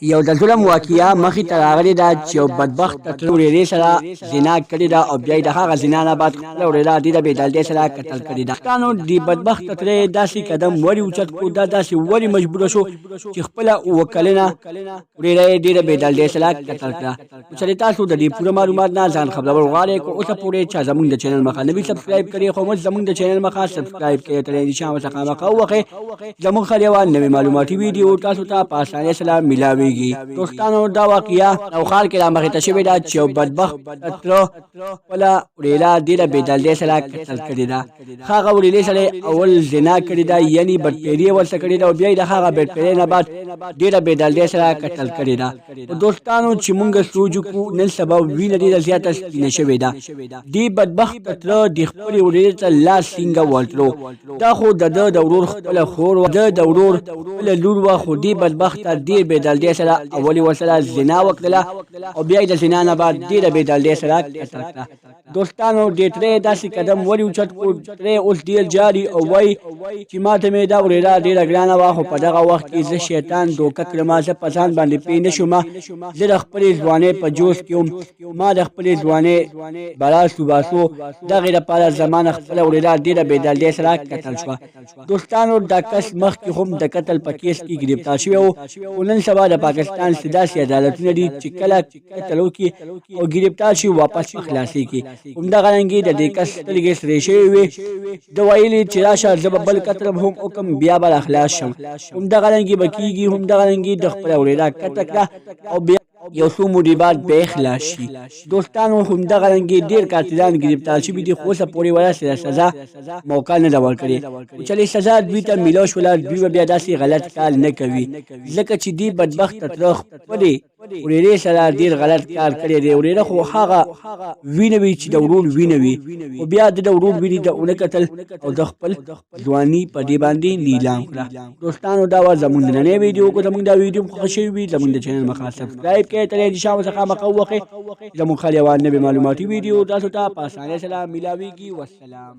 یو د ظلم واقعه مخې ته راغلې ده چې یو بدبخت تر ورېرې سره زنا کړې ده او بیا یې د هغه زنا نه بعد خپله ورېره ډېره بېدلدۍ سره قتل کړې ده. پښتانو د بدبخت ترې داسې قدم ولې اوچت کړو، دا داسې ولې مجبوره شو چې خپله اووه کلنه ورېره یې ډېره بېدلدۍ سره قتل کړه. نو چلې تاسو د دې پوره معلومات نه ځان خبرول غواړئ، که اوسه پورې چا زموږ د چینل مخه نه وي سبسکرایب کړی، خو موږ زموږ د چینل مخه سبسکرایب کړئ، تر نشان ورڅخه مخه ووهئ. زموږ خل یوه نوې معلوماتي ویډیو تاسو ته په اسانۍ سره میلاویږي. دوستانو دا واقعه او ښار کې رامخې ته شوې ده چې یو بدبخت تره خپله ورېره ډېره بېدلدۍ سره قتل کړې ده. هغه ورېرې سره اول زنا کړې ده، یعنې بدپیري یې ورسره کړې ده او بیا یې د هغه بدپیرۍ نه بعد ډېره بېدلدۍ سره قتل کړې ده. دوستانو چې مونږ سوچ وکړو نن سبا وینه ډېره زیاته سپینه شوې ده. دې بدبخت تره د خپلې ورېرې ته لاس ټینګه ورتلو. دا خو د ده د ورور خپله خور وه، د ورور خپله لور وه، خو دې بدبخته ډېر بېدلدۍ سره اول یې ورسره زنا وکړله او بیا یې د زنا نه بعد ډېره بېدلدۍ سره قتل کړه. دوستانو دې ترې داسې قدم ولې اوچت کړو؟ ترې اوس ډېر جاري او وایي چې ماته مې دا ورېره ډېره ګرانه وه، خو په دغه وخت کې زه شیطان دوکه کړمه، زه په ځان باندې پوه نه شومه، زه د خپلې ځوانۍ په جوش کې وم، ما د خپلې ځوانۍ براس وباسو، دغې لپاره زما نه خپله ورېره ډېره بېدلدۍ سره قتل شوه. دوستانو دا کس مخکې هم د قتل په کیس کې ګرفتار شوی و، خو نن سبا د پاکستان داسې عدالتونه دي چې کله قتل وکړي او ګرفتار شي واپس په خلاصېږي. همدغه رنګې د دې کس سترګې سرې شوې وې، ده ویلي چې راشه زه به بل قتل هم وکړم بیا به راخلاص شم. همدغه رنګې به کېږي، همدغه رنګې د خپله ورېره قتل کړه او بیا یو څو مودې بعد بیا خلاص شي. دوستانو همدغه رنګې ډېر قاتلان ګرفتار شوي دي، خو اوسه پورې ورسې د سزا موقع نه ده ورکړې. چلې سزا دوی ته میلاو شوله، دوی به بیا داسې غلط کار نه کوي، ځکه چې دې بدبخت تره خپلې ورېرې سره ډېر غلط کار کړی دی. ورېره خو هغه وینه وي چې د ورور وینه وي، خو بیا د ورور وینې ته ونه کتل او د خپل ځواني په دې باندې نیلام کړه. دوستانو دا وه زموږ نننۍ ویډیو. که زموږ دا ویډیو خوښه شوې وي زموږ د چینل مخه سبسکرایب کړئ، تر دې شا ورڅخه مخه ووهئ. زموږ خل یوه نوې معلوماتي ویډیو تاسو ته په اسانۍ سره میلاویږي. والسلام.